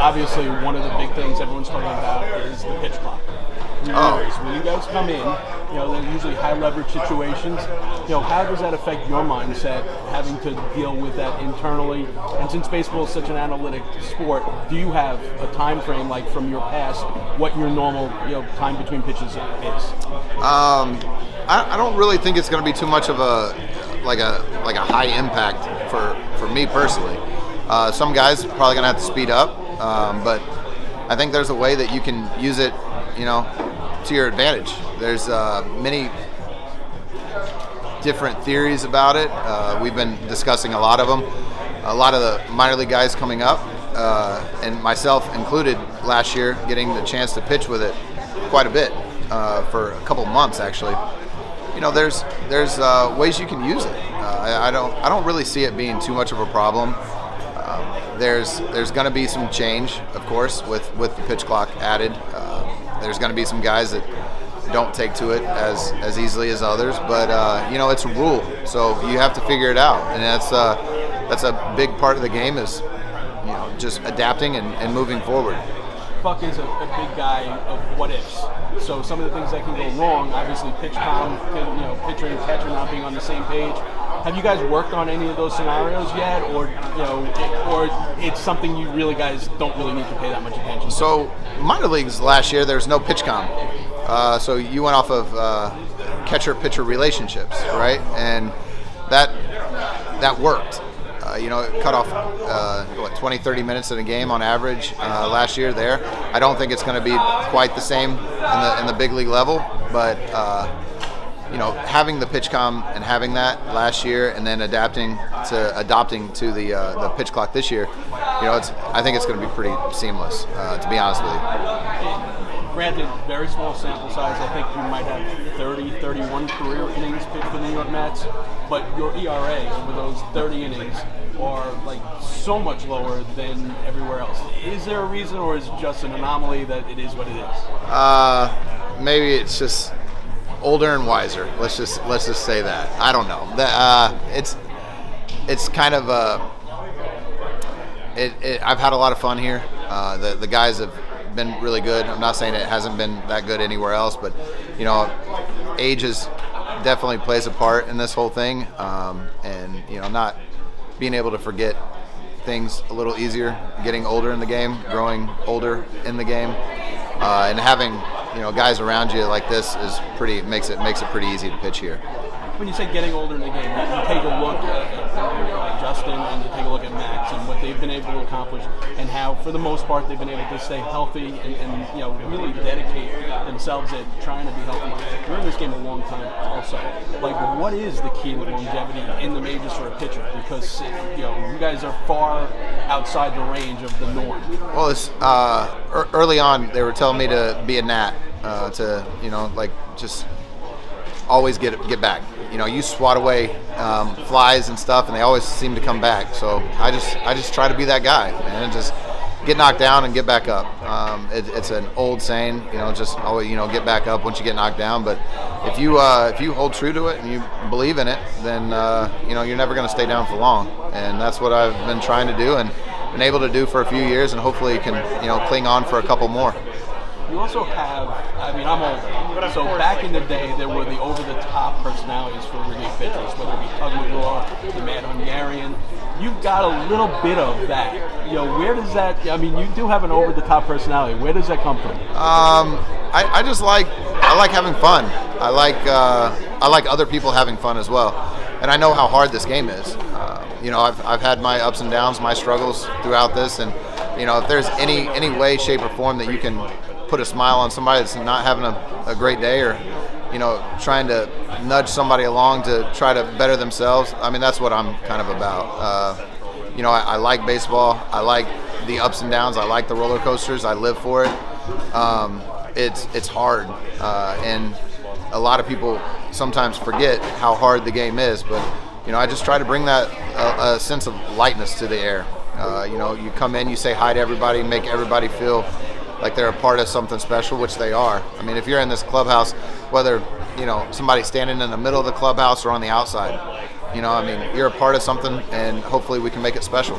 obviously one of the big things everyone's talking about is the pitch clock. When you guys come in, they're usually high leverage situations. How does that affect your mindset, having to deal with that internally? And since baseball is such an analytic sport, do you have a time frame, like from your past, what your normal time between pitches is? I don't really think it's going to be too much of a high impact for me personally. Some guys are probably going to have to speed up, but I think there's a way that you can use it, to your advantage. There's many different theories about it. We've been discussing a lot of them. A lot of the minor league guys coming up, and myself included last year, getting the chance to pitch with it quite a bit for a couple months actually. There's ways you can use it. I don't really see it being too much of a problem. There's going to be some change, of course, with the pitch clock added. There's going to be some guys that don't take to it as easily as others, but it's a rule, so you have to figure it out, and that's a big part of the game is just adapting and moving forward. Buck is a big guy of what ifs. So some of the things that can go wrong, obviously pitch count, pitcher and catcher not being on the same page. Have you guys worked on any of those scenarios yet, or it's something you really guys don't really need to pay that much attention to? So minor leagues last year, there's no pitch count. So you went off of catcher-pitcher relationships, right? And that worked. It cut off 20, 30 minutes in a game on average last year there. I don't think it's going to be quite the same in the big league level, but having the pitch com and having that last year, and then adopting to the pitch clock this year, I think it's going to be pretty seamless, to be honest with you. Granted, very small sample size. I think you might have 30, 31 career innings pitched for the New York Mets, but your ERA over those 30 innings are like so much lower than everywhere else. Is there a reason, or is it just an anomaly that it is what it is? Maybe it's just older and wiser. Let's just say that. I don't know. It's kind of I've had a lot of fun here. The guys have been really good. I'm not saying it hasn't been that good anywhere else, but age definitely plays a part in this whole thing, and not being able to forget things a little easier, getting older in the game, growing older in the game, and having guys around you like this makes it pretty easy to pitch here. When you say getting older in the game, you take a look at Justin and you take a look at Max and what they've been able to accomplish, and how, for the most part, they've been able to stay healthy and really dedicate themselves at trying to be healthy. You're in this game a long time, also. Like, what is the key to longevity in the majors for a pitcher? Because you guys are far outside the range of the norm. Well, it's early on they were telling me to be a gnat, to just always get back. You swat away flies and stuff, and they always seem to come back. So I just try to be that guy, man. Just get knocked down and get back up. It's an old saying, just always get back up once you get knocked down. But if you hold true to it and you believe in it, then you're never going to stay down for long. And that's what I've been trying to do and been able to do for a few years, and hopefully can cling on for a couple more. You also have, I'm old, so back in the day there were the over-the-top personalities for relief pitchers, whether it be Tug McGraw, the Mad Hungarian. You've got a little bit of that. Where does that, you do have an over-the-top personality. Where does that come from? I like having fun. I like other people having fun as well. And I know how hard this game is. I've had my ups and downs, my struggles throughout this, and if there's any way, shape, or form that you can put a smile on somebody that's not having a great day, or trying to nudge somebody along to try to better themselves, that's what I'm kind of about. I like baseball. I like the ups and downs. I like the roller coasters. I live for it. It's hard, and a lot of people sometimes forget how hard the game is, but I just try to bring that a sense of lightness to the air. You come in, you say hi to everybody, make everybody feel like they're a part of something special, which they are. If you're in this clubhouse, whether somebody's standing in the middle of the clubhouse or on the outside, you're a part of something, and hopefully we can make it special.